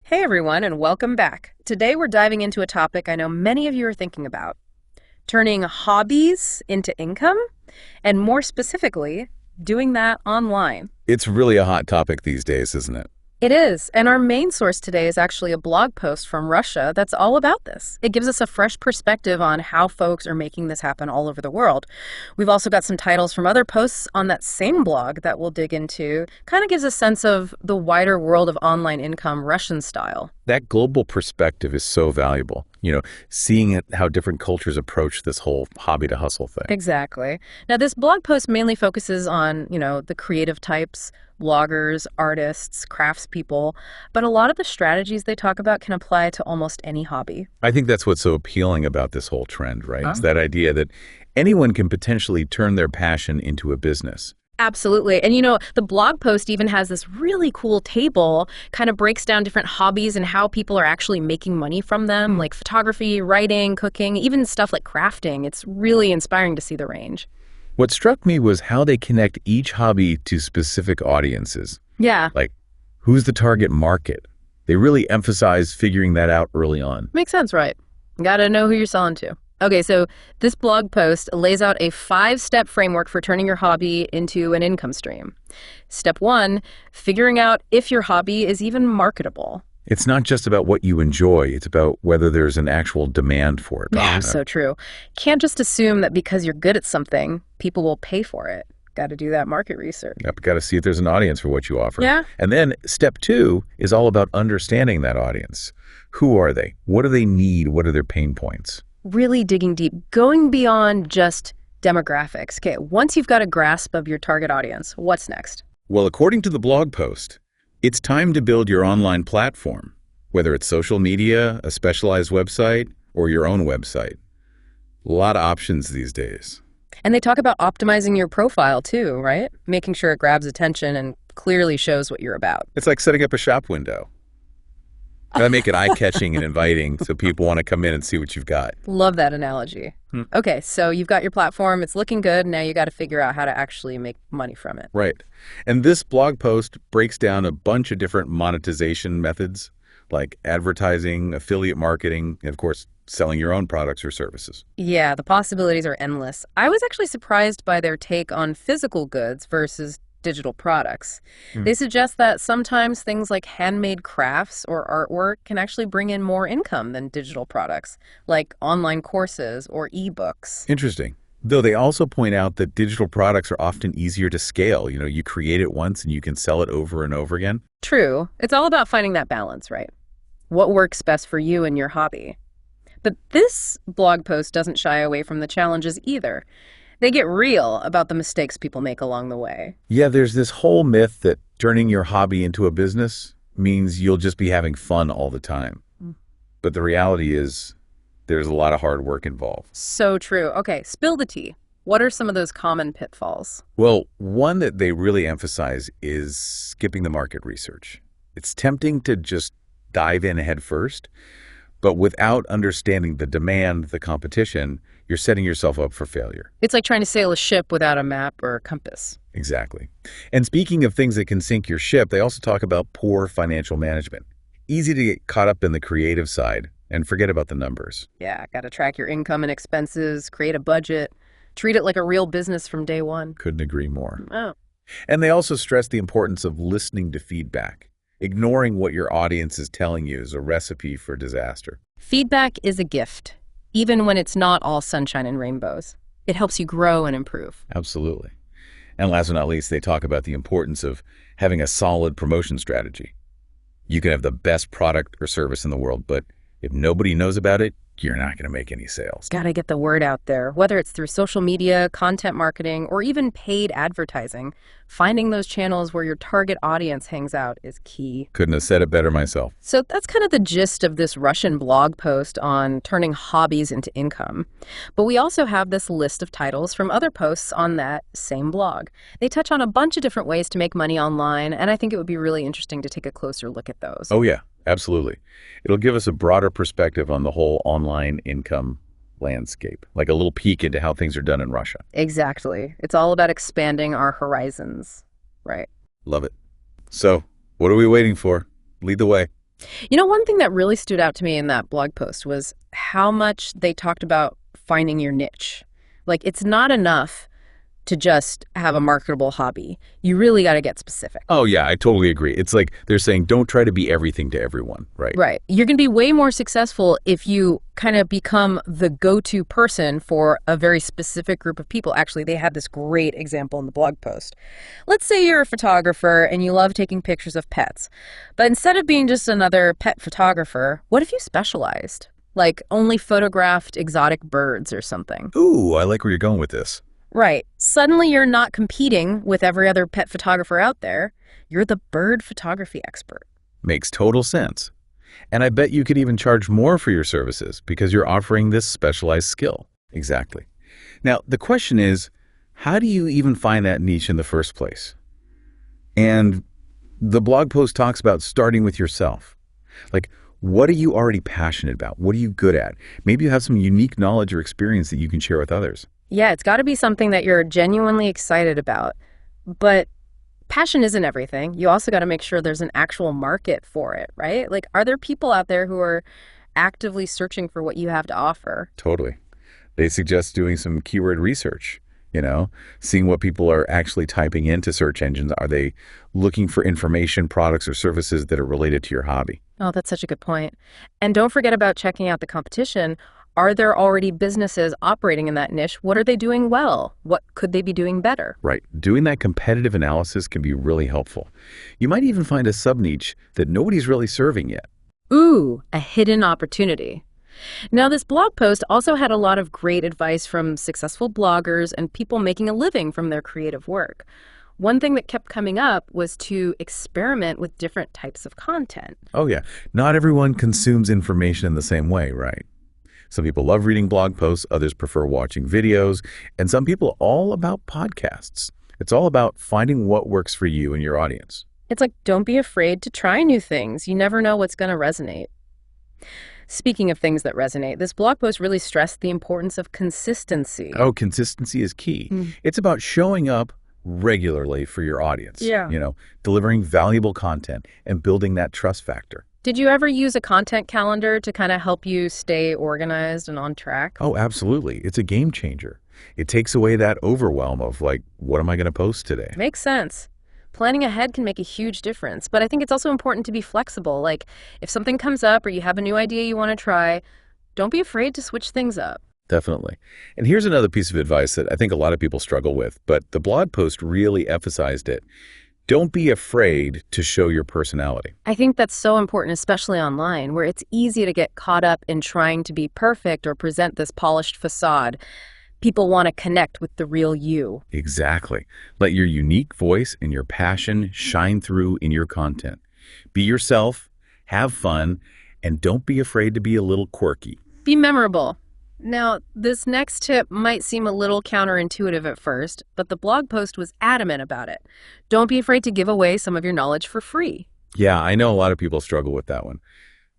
Hey everyone, and welcome back. Today we're diving into a topic I know many of you are thinking about: turning hobbies into income, and more specifically, doing that online. It's really a hot topic these days, isn't it? It is, and our main source today is actually a blog post from Russia that's all about this. It gives us a fresh perspective on how folks are making this happen all over the world. We've also got some titles from other posts on that same blog that we'll dig into. Kind of gives a sense of the wider world of online income Russian style. That global perspective is so valuable. Seeing how different cultures approach this whole hobby to hustle thing. Exactly. Now, this blog post mainly focuses on, the creative types, bloggers, artists, craftspeople, but a lot of the strategies they talk about can apply to almost any hobby. I think that's what's so appealing about this whole trend, right? It's that idea that anyone can potentially turn their passion into a business. Absolutely. And the blog post even has this really cool table, kind of breaks down different hobbies and how people are actually making money from them, like photography, writing, cooking, even stuff like crafting. It's really inspiring to see the range. What struck me was how they connect each hobby to specific audiences. Yeah. Like, who's the target market? They really emphasize figuring that out early on. Makes sense, right? Gotta know who you're selling to. Okay, so this blog post lays out a 5-step framework for turning your hobby into an income stream. Step 1, figuring out if your hobby is even marketable. It's not just about what you enjoy, it's about whether there's an actual demand for it. Yeah, so true. Can't just assume that because you're good at something, people will pay for it. Got to do that market research. Yep, got to see if there's an audience for what you offer. Yeah. And then step 2 is all about understanding that audience. Who are they? What do they need? What are their pain points? Really digging deep, going beyond just demographics. Okay, once you've got a grasp of your target audience, what's next? Well, according to the blog post, it's time to build your online platform, whether it's social media, a specialized website, or your own website. A lot of options these days. And they talk about optimizing your profile too, right? Making sure it grabs attention and clearly shows what you're about. It's like setting up a shop window. Gotta make it eye-catching and inviting so people want to come in and see what you've got. Love that analogy. Okay, so you've got your platform, it's looking good, now you got to figure out how to actually make money from it. Right. And this blog post breaks down a bunch of different monetization methods, like advertising, affiliate marketing, and of course, selling your own products or services. Yeah, the possibilities are endless. I was actually surprised by their take on physical goods versus digital products. They suggest that sometimes things like handmade crafts or artwork can actually bring in more income than digital products, like online courses or ebooks. Interesting. Though they also point out that digital products are often easier to scale. You create it once and you can sell it over and over again. True. It's all about finding that balance, right? What works best for you and your hobby? But this blog post doesn't shy away from the challenges either. They get real about the mistakes people make along the way. Yeah, there's this whole myth that turning your hobby into a business means you'll just be having fun all the time. But the reality is there's a lot of hard work involved. So true. Okay, spill the tea. What are some of those common pitfalls? Well, one that they really emphasize is skipping the market research. It's tempting to just dive in head first, but without understanding the demand, the competition, you're setting yourself up for failure. It's like trying to sail a ship without a map or a compass. Exactly. And speaking of things that can sink your ship, they also talk about poor financial management. Easy to get caught up in the creative side and forget about the numbers. Yeah, got to track your income and expenses, create a budget, treat it like a real business from day one. Couldn't agree more. Oh. And they also stress the importance of listening to feedback. Ignoring what your audience is telling you is a recipe for disaster. Feedback is a gift, even when it's not all sunshine and rainbows. It helps you grow and improve. Absolutely. And last but not least, they talk about the importance of having a solid promotion strategy. You can have the best product or service in the world, but if nobody knows about it, you're not going to make any sales. Got to get the word out there, whether it's through social media, content marketing, or even paid advertising. Finding those channels where your target audience hangs out is key. Couldn't have said it better myself. So that's kind of the gist of this Russian blog post on turning hobbies into income. But we also have this list of titles from other posts on that same blog. They touch on a bunch of different ways to make money online, and I think it would be really interesting to take a closer look at those. Oh, yeah. Absolutely. It'll give us a broader perspective on the whole online income landscape, like a little peek into how things are done in Russia. Exactly. It's all about expanding our horizons, right? Love it. So, what are we waiting for? Lead the way. One thing that really stood out to me in that blog post was how much they talked about finding your niche. Like, it's not enough to just have a marketable hobby. You really got to get specific. Oh, yeah, I totally agree. It's like they're saying don't try to be everything to everyone, right? Right. You're going to be way more successful if you kind of become the go-to person for a very specific group of people. Actually, they had this great example in the blog post. Let's say you're a photographer and you love taking pictures of pets. But instead of being just another pet photographer, what if you specialized? Like only photographed exotic birds or something. Ooh, I like where you're going with this. Right. Suddenly you're not competing with every other pet photographer out there. You're the bird photography expert. Makes total sense. And I bet you could even charge more for your services because you're offering this specialized skill. Exactly. Now, the question is, how do you even find that niche in the first place? And the blog post talks about starting with yourself. Like, what are you already passionate about? What are you good at? Maybe you have some unique knowledge or experience that you can share with others. Yeah, it's got to be something that you're genuinely excited about. But passion isn't everything. You also got to make sure there's an actual market for it, right? Like, are there people out there who are actively searching for what you have to offer? Totally. They suggest doing some keyword research, seeing what people are actually typing into search engines. Are they looking for information, products, or services that are related to your hobby? Oh, that's such a good point. And don't forget about checking out the competition. Are there already businesses operating in that niche? What are they doing well? What could they be doing better? Right. Doing that competitive analysis can be really helpful. You might even find a sub-niche that nobody's really serving yet. Ooh, a hidden opportunity. Now, this blog post also had a lot of great advice from successful bloggers and people making a living from their creative work. One thing that kept coming up was to experiment with different types of content. Oh, yeah. Not everyone consumes information in the same way, right? Some people love reading blog posts, others prefer watching videos, and some people are all about podcasts. It's all about finding what works for you and your audience. It's like, don't be afraid to try new things. You never know what's going to resonate. Speaking of things that resonate, this blog post really stressed the importance of consistency. Oh, consistency is key. It's about showing up regularly for your audience. Yeah. Delivering valuable content and building that trust factor. Did you ever use a content calendar to kind of help you stay organized and on track? Oh, absolutely. It's a game changer. It takes away that overwhelm of like, what am I going to post today? Makes sense. Planning ahead can make a huge difference, but I think it's also important to be flexible. Like, if something comes up or you have a new idea you want to try, don't be afraid to switch things up. Definitely. And here's another piece of advice that I think a lot of people struggle with, but the blog post really emphasized it. Don't be afraid to show your personality. I think that's so important, especially online, where it's easy to get caught up in trying to be perfect or present this polished facade. People want to connect with the real you. Exactly. Let your unique voice and your passion shine through in your content. Be yourself, have fun, and don't be afraid to be a little quirky. Be memorable. Now, this next tip might seem a little counterintuitive at first, but the blog post was adamant about it. Don't be afraid to give away some of your knowledge for free. Yeah, I know a lot of people struggle with that one.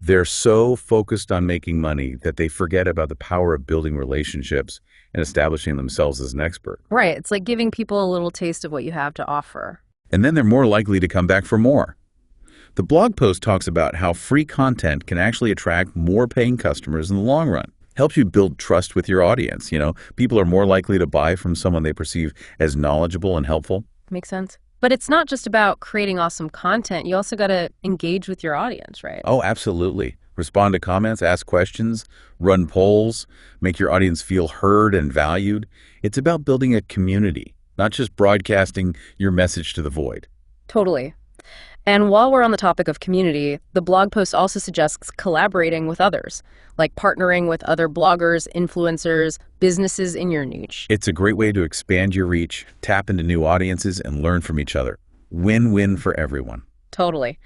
They're so focused on making money that they forget about the power of building relationships and establishing themselves as an expert. Right. It's like giving people a little taste of what you have to offer. And then they're more likely to come back for more. The blog post talks about how free content can actually attract more paying customers in the long run. Helps you build trust with your audience. People are more likely to buy from someone they perceive as knowledgeable and helpful. Makes sense. But it's not just about creating awesome content. You also got to engage with your audience, right? Oh, absolutely. Respond to comments, ask questions, run polls, make your audience feel heard and valued. It's about building a community, not just broadcasting your message to the void. Totally. And while we're on the topic of community, the blog post also suggests collaborating with others, like partnering with other bloggers, influencers, businesses in your niche. It's a great way to expand your reach, tap into new audiences, and learn from each other. Win-win for everyone. Totally.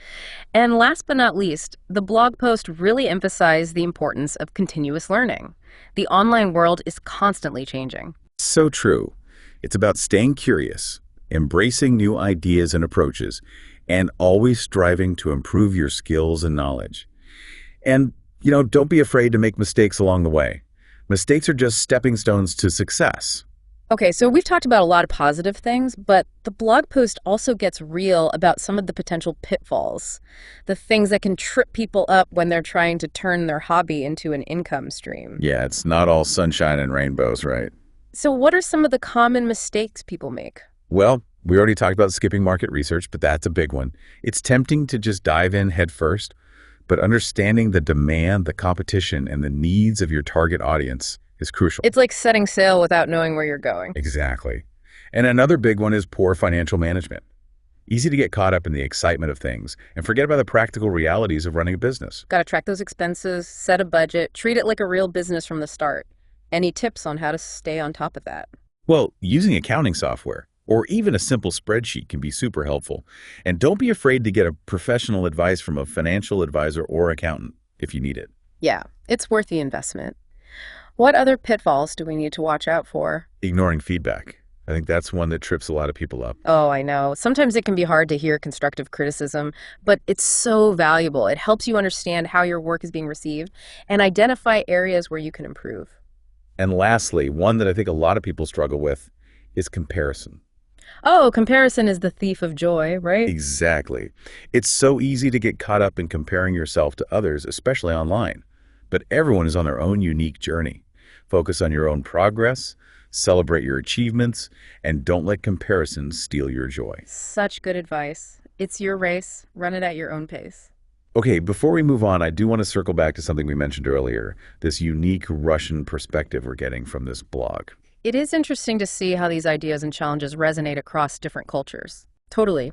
And last but not least, the blog post really emphasized the importance of continuous learning. The online world is constantly changing. So true. It's about staying curious, embracing new ideas and approaches, and always striving to improve your skills and knowledge. And, don't be afraid to make mistakes along the way. Mistakes are just stepping stones to success. Okay, so we've talked about a lot of positive things, but the blog post also gets real about some of the potential pitfalls, the things that can trip people up when they're trying to turn their hobby into an income stream. Yeah, it's not all sunshine and rainbows, right? So what are some of the common mistakes people make? Well, we already talked about skipping market research, but that's a big one. It's tempting to just dive in head first, but understanding the demand, the competition, and the needs of your target audience is crucial. It's like setting sail without knowing where you're going. Exactly. And another big one is poor financial management. Easy to get caught up in the excitement of things and forget about the practical realities of running a business. Got to track those expenses, set a budget, treat it like a real business from the start. Any tips on how to stay on top of that? Well, using accounting software or even a simple spreadsheet can be super helpful. And don't be afraid to get a professional advice from a financial advisor or accountant if you need it. Yeah, it's worth the investment. What other pitfalls do we need to watch out for? Ignoring feedback. I think that's one that trips a lot of people up. Oh, I know. Sometimes it can be hard to hear constructive criticism, but it's so valuable. It helps you understand how your work is being received and identify areas where you can improve. And lastly, one that I think a lot of people struggle with is comparison. Oh, comparison is the thief of joy, right? Exactly. It's so easy to get caught up in comparing yourself to others, especially online. But everyone is on their own unique journey. Focus on your own progress, celebrate your achievements, and don't let comparisons steal your joy. Such good advice. It's your race. Run it at your own pace. Okay, before we move on, I do want to circle back to something we mentioned earlier, this unique Russian perspective we're getting from this blog. It is interesting to see how these ideas and challenges resonate across different cultures. Totally.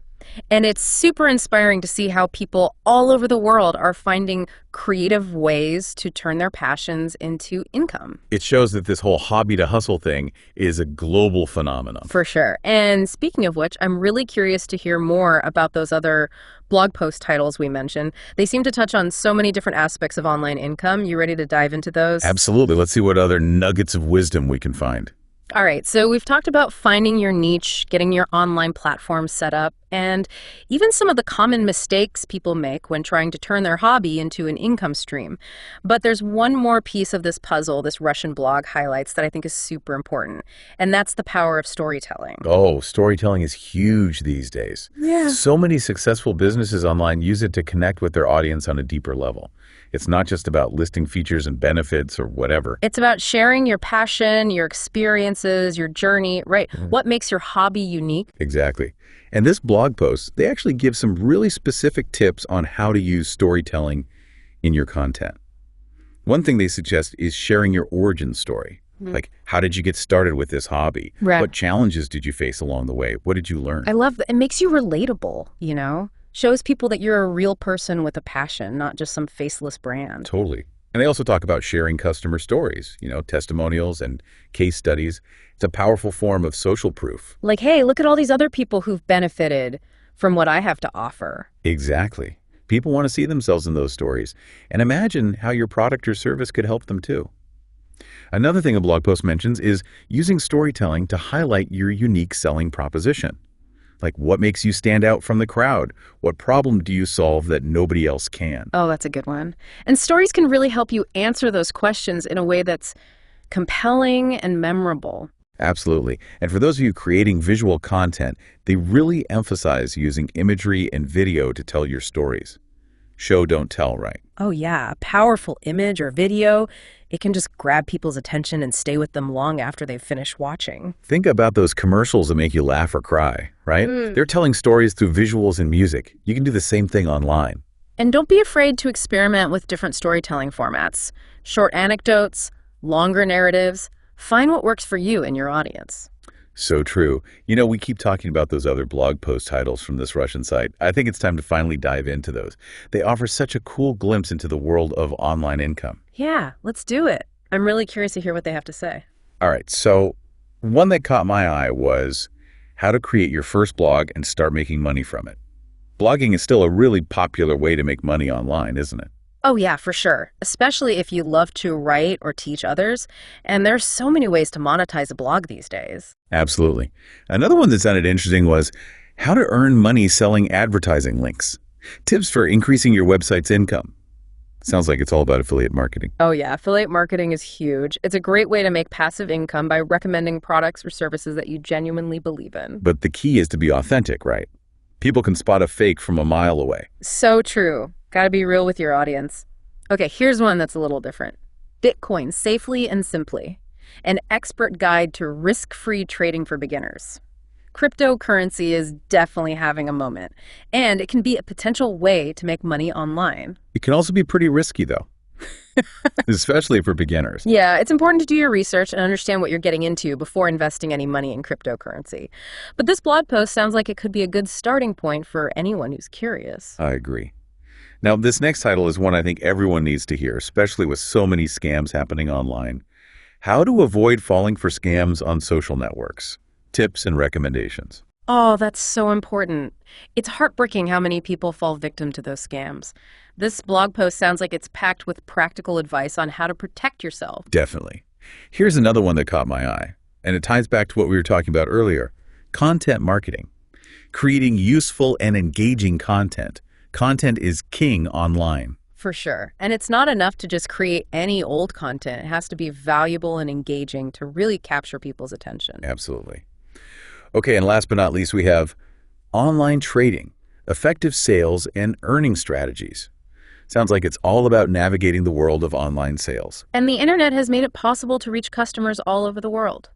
And it's super inspiring to see how people all over the world are finding creative ways to turn their passions into income. It shows that this whole hobby to hustle thing is a global phenomenon. For sure. And speaking of which, I'm really curious to hear more about those other blog post titles we mentioned. They seem to touch on so many different aspects of online income. You ready to dive into those? Absolutely. Let's see what other nuggets of wisdom we can find. All right, so we've talked about finding your niche, getting your online platform set up, and even some of the common mistakes people make when trying to turn their hobby into an income stream. But there's one more piece of this puzzle this Russian blog highlights that I think is super important, and that's the power of storytelling. Oh, storytelling is huge these days. Yeah. So many successful businesses online use it to connect with their audience on a deeper level. It's not just about listing features and benefits or whatever. It's about sharing your passion, your experiences, your journey, right? What makes your hobby unique? Exactly. And this blog post, they actually give some really specific tips on how to use storytelling in your content. One thing they suggest is sharing your origin story. Like, how did you get started with this hobby? Right. What challenges did you face along the way? What did you learn? I love that. It makes you relatable, you know? Shows people that you're a real person with a passion, not just some faceless brand. Totally. And they also talk about sharing customer stories, testimonials and case studies. It's a powerful form of social proof. Like, hey, look at all these other people who've benefited from what I have to offer. Exactly. People want to see themselves in those stories and imagine how your product or service could help them too. Another thing a blog post mentions is using storytelling to highlight your unique selling proposition. Like, what makes you stand out from the crowd? What problem do you solve that nobody else can? Oh, that's a good one. And stories can really help you answer those questions in a way that's compelling and memorable. Absolutely. And for those of you creating visual content, they really emphasize using imagery and video to tell your stories. Show, don't tell, right? Oh, yeah. A powerful image or video, it can just grab people's attention and stay with them long after they've finished watching. Think about those commercials that make you laugh or cry, right? They're telling stories through visuals and music. You can do the same thing online. And don't be afraid to experiment with different storytelling formats. Short anecdotes, longer narratives. Find what works for you and your audience. So true. We keep talking about those other blog post titles from this Russian site. I think it's time to finally dive into those. They offer such a cool glimpse into the world of online income. Yeah, let's do it. I'm really curious to hear what they have to say. All right, so one that caught my eye was how to create your first blog and start making money from it. Blogging is still a really popular way to make money online, isn't it? Oh yeah, for sure. Especially if you love to write or teach others. And there's so many ways to monetize a blog these days. Absolutely. Another one that sounded interesting was how to earn money selling advertising links. Tips for increasing your website's income. Sounds like it's all about affiliate marketing. Oh yeah, affiliate marketing is huge. It's a great way to make passive income by recommending products or services that you genuinely believe in. But the key is to be authentic, right? People can spot a fake from a mile away. So true. Gotta be real with your audience. Okay, here's one that's a little different. Bitcoin safely and simply. An expert guide to risk-free trading for beginners. Cryptocurrency is definitely having a moment, and it can be a potential way to make money online. It can also be pretty risky, though, especially for beginners. Yeah, it's important to do your research and understand what you're getting into before investing any money in cryptocurrency. But this blog post sounds like it could be a good starting point for anyone who's curious. I agree. Now, this next title is one I think everyone needs to hear, especially with so many scams happening online. How to avoid falling for scams on social networks. Tips and recommendations. Oh, that's so important. It's heartbreaking how many people fall victim to those scams. This blog post sounds like it's packed with practical advice on how to protect yourself. Definitely. Here's another one that caught my eye, and it ties back to what we were talking about earlier. Content marketing. Creating useful and engaging content. Content is king online. For sure. And it's not enough to just create any old content. It has to be valuable and engaging to really capture people's attention. Absolutely. Okay, and last but not least, we have online trading, effective sales, and earning strategies. Sounds like it's all about navigating the world of online sales. And the internet has made it possible to reach customers all over the world.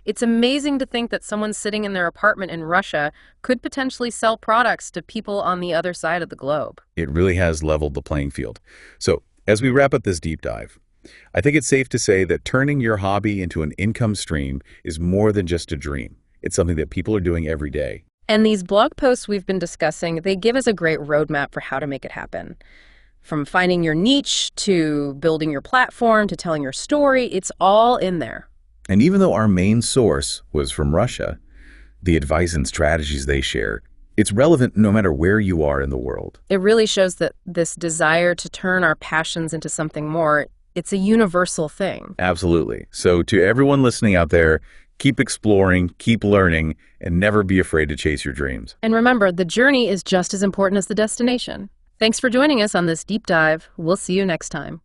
It's amazing to think that someone sitting in their apartment in Russia could potentially sell products to people on the other side of the globe. It really has leveled the playing field. So, as we wrap up this deep dive, I think it's safe to say that turning your hobby into an income stream is more than just a dream. It's something that people are doing every day. And these blog posts we've been discussing, they give us a great roadmap for how to make it happen. From finding your niche, to building your platform, to telling your story, it's all in there. And even though our main source was from Russia, the advice and strategies they share, it's relevant no matter where you are in the world. It really shows that this desire to turn our passions into something more, it's a universal thing. Absolutely. So to everyone listening out there, keep exploring, keep learning, and never be afraid to chase your dreams. And remember, the journey is just as important as the destination. Thanks for joining us on this deep dive. We'll see you next time.